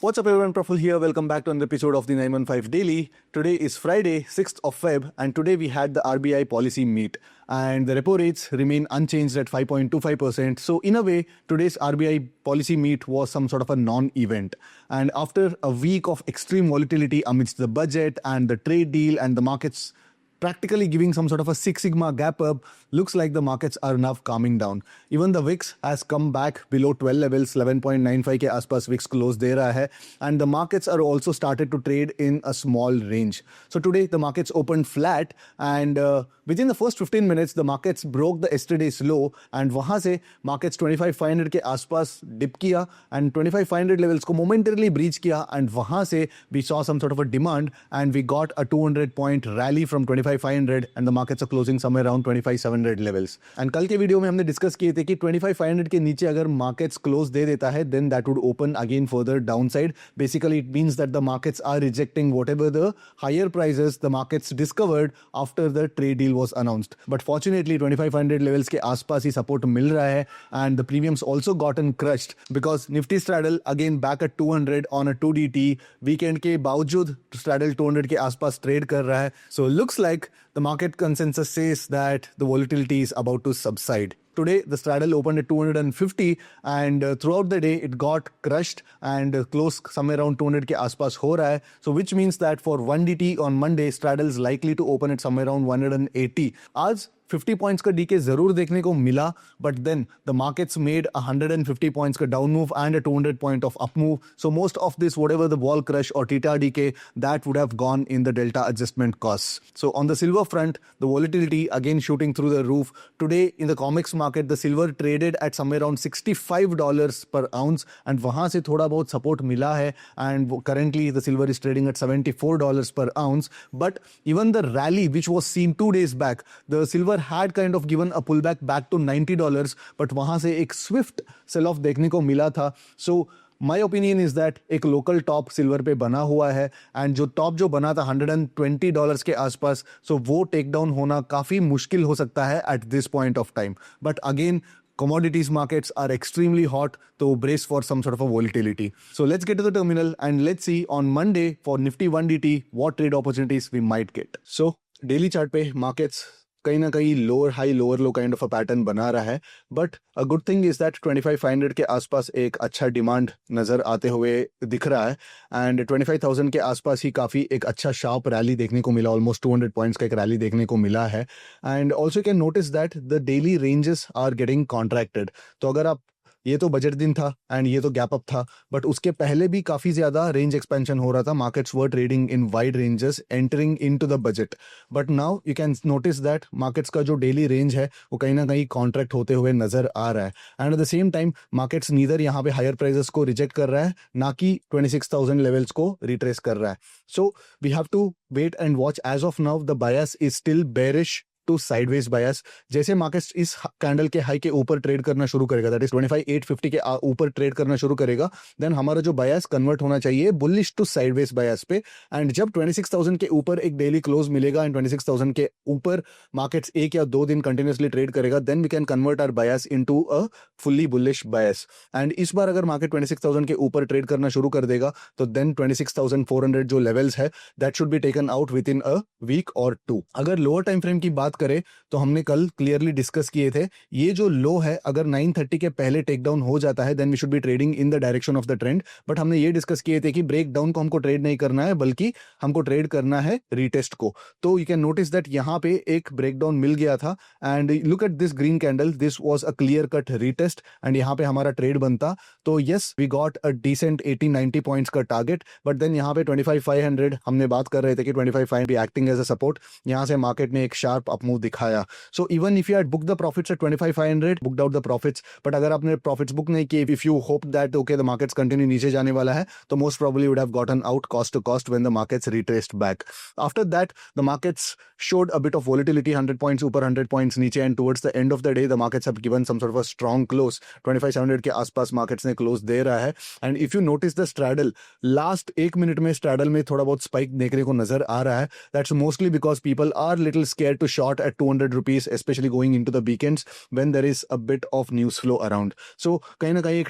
What's up everyone, Praful here. Welcome back to another episode of the 915 Daily. Today is Friday, 6th of Feb, and today we had the RBI policy meet. And the repo rates remain unchanged at 5.25%. So in a way, today's RBI policy meet was some sort of a non-event. And after a week of extreme volatility amidst the budget and the trade deal and the markets practically giving some sort of a Six Sigma gap up, looks like the markets are now calming down. Even the VIX has come back below 12 levels, 11.95 के आसपास VIX close दे रहा है, and the markets are also started to trade in a small range. So today the markets opened flat, and within the first 15 minutes the markets broke the yesterday's low, and वहाँ से markets 25,500 के आसपास dip किया and 25,500 levels को momentarily breach किया, and वहाँ से we saw some sort of a demand and we got a 200 point rally from 25,500 and the markets are closing somewhere around 25,700 levels. And कल के वीडियो में हमने डिस्कस किए थे कि 25,500 के नीचे अगर markets close दे देता है then that would open again further downside. Basically it means that the markets are rejecting whatever the higher prices the markets discovered after the trade deal was announced. But fortunately 25,500 levels के आसपास ही support मिल रहा है, and the premiums also gotten crushed because Nifty straddle again back at 200 on a 2DT. Weekend के बावजूद straddle 200 के आसपास trade कर रहा है. So looks like the market consensus says that the volatility is about to subside. Today, the straddle opened at 250 and throughout the day, it got crushed and closed somewhere around 200 के आसपास हो रहा है. So which means that for 1DT on Monday, straddle is likely to open at somewhere around 180. आज 50 points का DK जरूर देखने को मिला, but then the markets made 150 points का down move and a 200 point of up move. So most of this, whatever the wall crush or theta decay, that would have gone in the delta adjustment costs. So on the silver front, the volatility again shooting through the roof. Today in the COMEX market, the silver traded at somewhere around $65 per ounce, and वहाँ से थोड़ा बहुत support मिला है, and currently the silver is trading at $74 per ounce. But even the rally which was seen 2 days back, the silver had kind of given a pullback back to $90, but वहाँ से एक swift sell-off देखने को मिला था. So my opinion is that एक local top silver पे बना हुआ है, and जो top जो बना था $120 के आसपास, so वो take down होना काफी मुश्किल हो सकता है at this point of time. But again, commodities markets are extremely hot, so brace for some sort of a volatility. So let's get to the terminal and let's see on Monday for Nifty 1DT what trade opportunities we might get. So daily chart पे markets कहीं ना कहीं lower high lower low kind of a pattern बना रहा है, but a good thing is that 25,500 के आसपास एक अच्छा डिमांड नजर आते हुए दिख रहा है, एंड 25,000 के आसपास ही काफ़ी एक अच्छा शार्प रैली देखने को मिला, ऑलमोस्ट 200 पॉइंट्स का एक रैली देखने को मिला है. And also can notice that the daily ranges are getting contracted. तो अगर आप, ये तो बजट दिन था एंड ये तो गैप अप था, बट उसके पहले भी काफ़ी ज़्यादा रेंज एक्सपेंशन हो रहा था. Markets were trading in wide ranges entering into the budget, but now you can notice that markets का जो डेली रेंज है वो कहीं ना कहीं कॉन्ट्रैक्ट होते हुए नजर आ रहा है. And at the same time markets neither यहाँ पे हायर प्राइजेस को रिजेक्ट कर रहा है, ना कि 26,000 लेवल्स को रिट्रेस कर रहा है. So we have to wait and watch. As of now the bias is still bearish to sideways bias. जैसे मार्केट्स इस कैंडल के हाई के ऊपर ट्रेड करना शुरू करेगा, दैट इज 25,850 के ऊपर ट्रेड करना शुरू करेगा, देन हमारा जो बायस कन्वर्ट होना चाहिए बुलिश टू साइडवेज बायस पे. एंड जब 26,000 के ऊपर एक डेली क्लोज मिलेगा एंड 26,000 के ऊपर मार्केट्स 1 या 2 दिन कंटिन्यूसली ट्रेड करेगा, then we can convert our bias into a fully bullish bias. And इस बार अगर मार्केट 26,000 के ऊपर ट्रेड करना शुरू कर देगा तो देन 26,400 जो लेवल्स है that should be taken out within a week और 2. अगर लोअर टाइम फ्रेम की बात करें तो हमने कल क्लियरली डिस्कस किए थे, ये जो लो है अगर 930 के पहले टेक डाउन हो जाता है then we should be trading in the direction of the trend. But हमने ये डिस्कस किए थे कि ब्रेक डाउन को हमको ट्रेड नहीं करना है, बल्कि हमको ट्रेड करना है रीटेस्ट को. तो यू कैन नोटिस दैट यहाँ पे एक ब्रेक डाउन मिल गया था, and look at this green candle, this was a clear cut retest, and यहाँ पे हमारा ट्रेड बनता. तो yes, we got a decent 80-90 points का टारगेट, बट देन यहाँ पे 25,500 हमने बात कर रहे थे कि 25,500 भी एक्टिंग एज अ सपोर्ट. यहाँ से मार्केट ने एक शार्प अप मूव दिखाया. So even if you had booked the profits at 25,500, booked out the profits, but अगर आपने profits book नहीं किए, if you hoped that okay the markets continue नीचे जाने वाला है, तो most probably would have gotten out cost to cost when the markets retraced back. After that, the markets showed a bit of volatility, 100 points ऊपर 100 points नीचे, and towards the end of the day the markets have given some sort of a strong close. 25,700 के आसपास markets ने close दे रहा है. And if you notice the straddle, last 1 minute में straddle में थोड़ा बहुत spike देखने को नजर आ रहा है. That's mostly because people are little scared to short at 200 rupees, especially going into the weekends when there is a bit of news flow around. So कहीं ना कहीं एक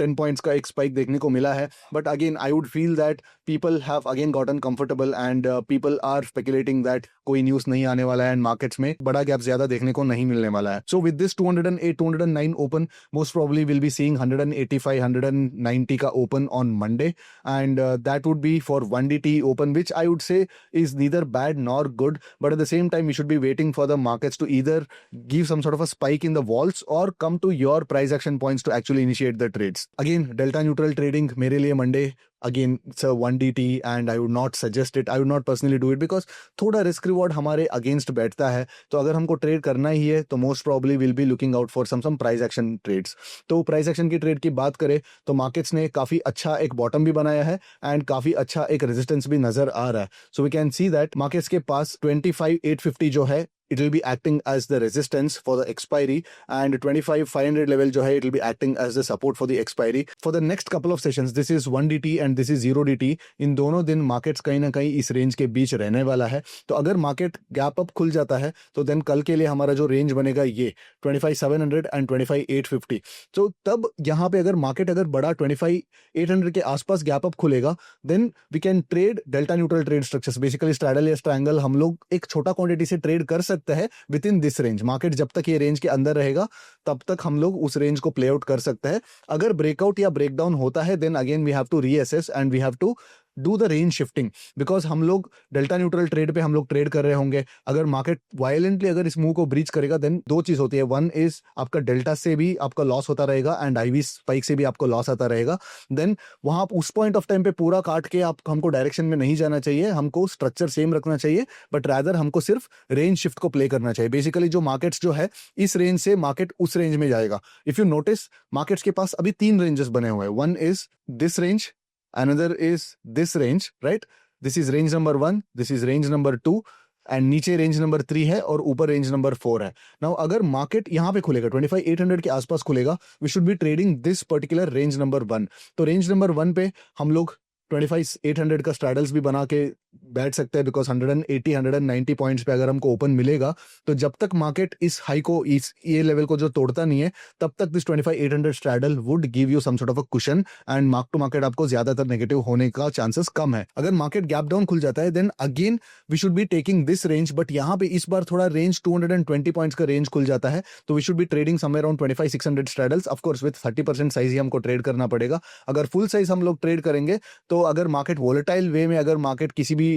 10 पॉइंट्स का एक स्पाइक देखने को मिला है, but again I would feel that people have again gotten comfortable and people are speculating that कोई न्यूज़ नहीं आने वाला है एंड मार्केट्स में बड़ा गैप ज्यादा देखने को नहीं मिलने वाला है. So with this 208 209 open, most probably we'll be seeing 185 190 का open on Monday, and that would be for 1DT open, which I would say is neither bad nor good, but at the same time we should be waiting for the markets to either give some sort of a spike in the walls or come to your price action points to actually initiate the trades. Again, delta neutral trading मेरे लिए Monday again it's a 1DT and I would not suggest it. I would not personally do it because थोड़ा risk reward हमारे against बैठता है. तो अगर हमको trade करना ही है तो most probably will be looking out for some price action trades. तो प्राइस एक्शन की ट्रेड की बात करें तो मार्केट्स ने काफी अच्छा एक बॉटम भी बनाया है एंड काफी अच्छा एक रेजिस्टेंस भी नजर आ रहा है. So we can see that markets के पास 25,850 जो है it will be acting as the resistance for the expiry, and 25,500 level जो है it will be acting as the support for the expiry for the next couple of sessions. This is 1DT and this is 0DT. इन दोनों दिन markets कहीं ना कहीं इस range के बीच रहने वाला है. तो अगर मार्केट गैप अप खुल जाता है तो देन कल के लिए हमारा जो रेंज बनेगा ये 25,700 एंड 25,850. तो तब यहाँ पे अगर मार्केट अगर बड़ा 25,800 के आसपास गैप अप खुलेगा then we can trade delta neutral trade structures. Basically straddle या ट्रायंगल हम लोग एक छोटा क्वांटिटी से ट्रेड कर सकते है with in this range. Market जब तक ये रेंज के अंदर रहेगा तब तक हम लोग उस रेंज को प्ले आउट कर सकते हैं. अगर ब्रेकआउट या ब्रेकडाउन होता है then again we have to reassess and we have to do the range shifting, because हम लोग डेल्टा न्यूट्रल ट्रेड पे हम लोग ट्रेड कर रहे होंगे. अगर मार्केट वायलेंटली अगर इस मूव को ब्रीच करेगा देन दो चीज होती है. वन इज आपका डेल्टा से भी आपका लॉस होता रहेगा एंड आईवी स्पाइक से भी आपको लॉस आता रहेगा. देन वहां उस पॉइंट ऑफ टाइम पे पूरा काट के आप हमको डायरेक्शन में नहीं जाना चाहिए. हमको स्ट्रक्चर सेम रखना चाहिए बट रादर हमको सिर्फ रेंज शिफ्ट को प्ले करना चाहिए. बेसिकली जो मार्केट्स जो है इस रेंज से मार्केट उस रेंज में जाएगा. इफ यू नोटिस मार्केट्स के पास अभी 3 रेंजेस बने हुए हैं. One is this range, another is this range, right? This is range number 1, this is range number 2 and नीचे रेंज नंबर 3 है और ऊपर रेंज नंबर 4 है. नाउ अगर मार्केट यहाँ पे खुलेगा 25,800 के आसपास खुलेगा, we should be trading this particular range number 1. तो रेंज नंबर 1 पे हम लोग 25,800 का स्ट्रैडल्स भी बना के बैठ सकते हैं बिकॉज 180 190 पॉइंट्स पे अगर हमको ओपन मिलेगा तो जब तक मार्केट इस हाई को इस ये लेवल को जो तोड़ता नहीं है तब तक this 25,800 straddle would give you some sort of a cushion and mark to market आपको ज्यादातर नेगेटिव होने का चांसेस कम है. अगर मार्केट गैप डाउन खुल जाता है then again we should be taking this range, but यहाँ पे इस बार थोड़ा रेंज 220 पॉइंट्स का रेंज खुल जाता है तो we should be trading somewhere around 25,600 straddles. Of course with 30% size ही हमको ट्रेड करना पड़ेगा. अगर फुल साइज हम लोग ट्रेड करेंगे तो अगर मार्केट वोलेटाइल वे में अगर मार्केट किसी भी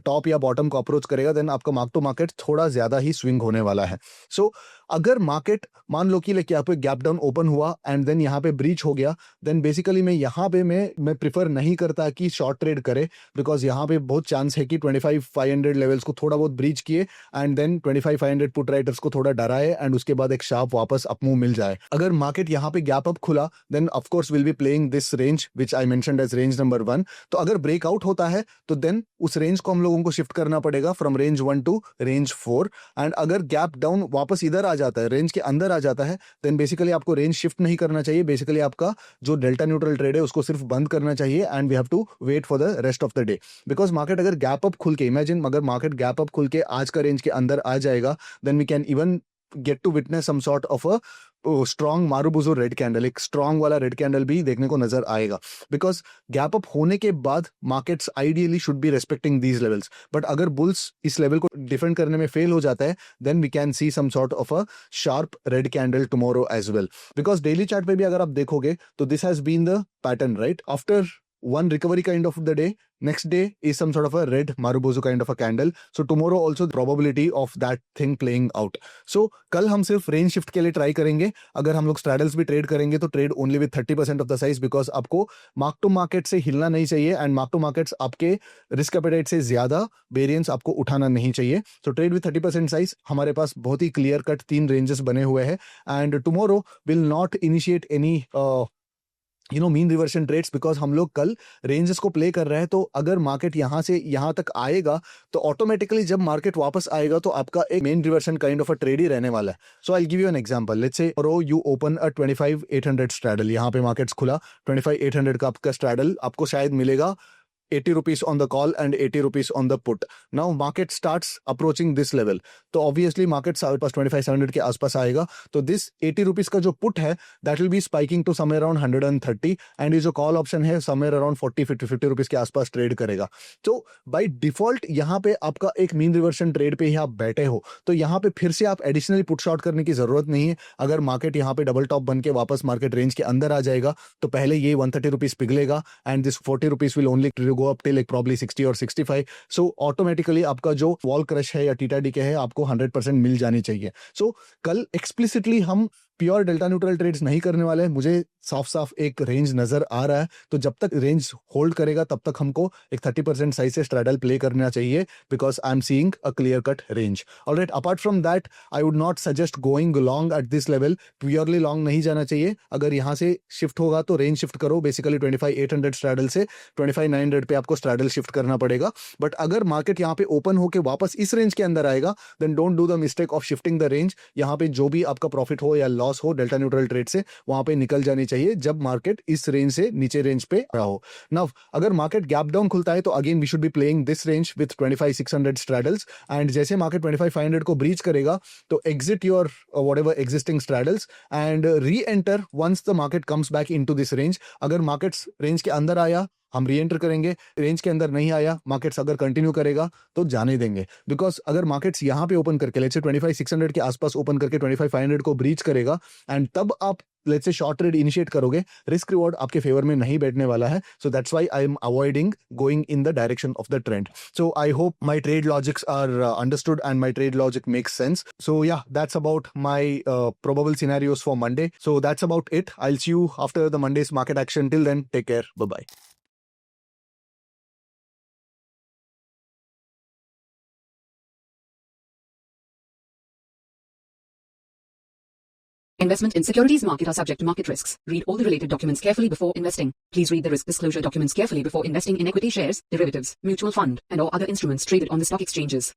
टॉप या बॉटम को अप्रोच करेगा देन आपका मार्क टू मार्केट थोड़ा ज्यादा ही स्विंग होने वाला है. सो अगर मार्केट मान लो कि यहाँ पे गैप डाउन ओपन हुआ एंड देन यहाँ पे ब्रीच हो गया देन बेसिकली मैं यहाँ पे मैं प्रिफर नहीं करता कि शॉर्ट ट्रेड करे बिकॉज यहाँ पे बहुत चांस है कि 25,500 लेवल्स को थोड़ा बहुत ब्रीच किए एंड देन 25,500 पुट राइटर्स को थोड़ा डराए एंड उसके बाद एक शार्प वापस अपमूव मिल जाए. अगर मार्केट यहाँ पे गैप अप खुला then of course will be playing this range which I mentioned as range number 1. तो अगर ब्रेकआउट होता है तो देन उस रेंज को हम लोगों को शिफ्ट करना पड़ेगा from range 1 to range 4. And अगर गैप डाउन वापस इधर आ जाता है, रेंज के अंदर आ जाता है देन बेसिकली आपको रेंज शिफ्ट नहीं करना चाहिए. बेसिकली आपका जो डेल्टा न्यूट्रल ट्रेड है उसको सिर्फ बंद करना चाहिए and we have to wait for the rest of the day. Because market अगर गैप अप खुल के इमेजिन अगर मार्केट गैप अप खुल के आज का रेंज के अंदर आ जाएगा then we can even get to witness some sort of a strong marubozu red candle, एक स्ट्रॉन्ग वाला रेड कैंडल भी देखने को नजर आएगा. बिकॉज गैप अप होने के बाद markets ideally should be respecting these levels, but अगर बुल्स इस लेवल को डिफेंड करने में फेल हो जाता है then we can see some sort of a sharp red candle tomorrow as well. Because daily chart पे भी अगर आप देखोगे तो this has been the pattern, right? After one recovery kind of the day, next day is some sort of a red marubozu kind of a candle. So tomorrow also the probability of that thing playing out. So कल हम सिर्फ range shift के लिए try करेंगे. अगर हम लोग straddles भी ट्रेड करेंगे तो trade only with 30% of the size because आपको मार्क टू मार्केट से हिलना नहीं चाहिए एंड मार्क टू मार्केट्स आपके रिस्क एपेटाइट से ज्यादा वेरिएंस आपको उठाना नहीं चाहिए. तो ट्रेड विद 30% साइज. हमारे पास बहुत ही क्लियर कट 3 रेंजेस बने हुए हैं and tomorrow will not initiate any mean reversion trades because हम लोग कल रेंजेस को प्ले कर रहे हैं. तो अगर मार्केट यहाँ से यहाँ तक आएगा तो ऑटोमेटिकली जब मार्केट वापस आएगा तो आपका एक main reversion kind of a trade ही रहने वाला है. So I give you an example. Let's say you open a 25,800 straddle. यहाँ पे मार्केट्स खुला 25,800 का आपका स्ट्रैडल आपको शायद मिलेगा 80 rupees on the call and 80 rupees on the put. Now market starts approaching this level, तो obviously market पास 25,700 के आसपास आएगा, तो this 80 rupees का जो put है that will be spiking to somewhere around 130 and ये जो call option है somewhere around 50 rupees के आसपास ट्रेड करेगा. तो by default यहाँ पे आपका एक मीन रिवर्शन ट्रेड पे ही आप बैठे हो, तो यहाँ पे फिर से आप एडिशनली पुट शॉर्ट करने की जरूरत नहीं है. अगर मार्केट यहाँ पे डबल टॉप बन के वापस मार्केट रेंज के अंदर आ जाएगा तो पहले ये 130 रुपीज पिघलेगा and this 40 rupees will only go up till probably 60 और 65. सो ऑटोमेटिकली आपका जो वॉल क्रश है या टीटा डीके है आपको 100% मिल जानी चाहिए. सो कल एक्सप्लिसिटली हम प्योर डेल्टा न्यूट्रल ट्रेड्स नहीं करने वाले हैं. मुझे साफ साफ एक रेंज नजर आ रहा है, तो जब तक रेंज होल्ड करेगा तब तक हमको एक 30% साइज से स्ट्रैडल प्ले करना चाहिए because I am seeing a clear cut range. Alright, apart from that I would not suggest going long at this level. Purely long नहीं जाना चाहिए. अगर यहाँ से शिफ्ट होगा तो रेंज शिफ्ट करो. बेसिकली 25,800 स्ट्रैडल से 25,900 पे आपको स्ट्रैडल शिफ्ट करना पड़ेगा. बट अगर मार्केट यहाँ पे ओपन होकर वापस इस रेंज के अंदर आएगा then don't do the mistake of shifting the range. यहाँ पे जो भी आपका प्रॉफिट हो या लॉस हो डेल्टा न्यूट्रल ट्रेड से वहां पे निकल जानी चाहिए जब मार्केट इस रेंज से नीचे रेंज पे रहा हो. नाउ अगर मार्केट गैप डाउन खुलता है तो again we should be playing this range with 25,600 straddles and जैसे मार्केट 25,500 को ब्रीच करेगा तो exit your whatever existing straddles and reenter once the market comes back into this range. अगर market range के अंदर आया हम री एंटर करेंगे, रेंज के अंदर नहीं आया मार्केट्स अगर कंटिन्यू करेगा तो जाने देंगे. बिकॉज अगर मार्केट्स यहाँ पे ओपन करके लेट्स से 25,600 के आसपास ओपन करके 25,500 को ब्रीच करेगा एंड तब आप let's say short trade initiate करोगे, रिस्क रिवॉर्ड आपके फेवर में नहीं बैठने वाला है. So that's why I am avoiding going in the direction of the trend. So I hope my trade logics are understood and my trade logic makes sense. So yeah that's about my probable scenarios for Monday. So that's about it. I will see you after the Monday's market action. Till then take care, bye bye. Investment in securities market are subject to market risks. Read all the related documents carefully before investing. Please read the risk disclosure documents carefully before investing in equity shares, derivatives, mutual fund, and or other instruments traded on the stock exchanges.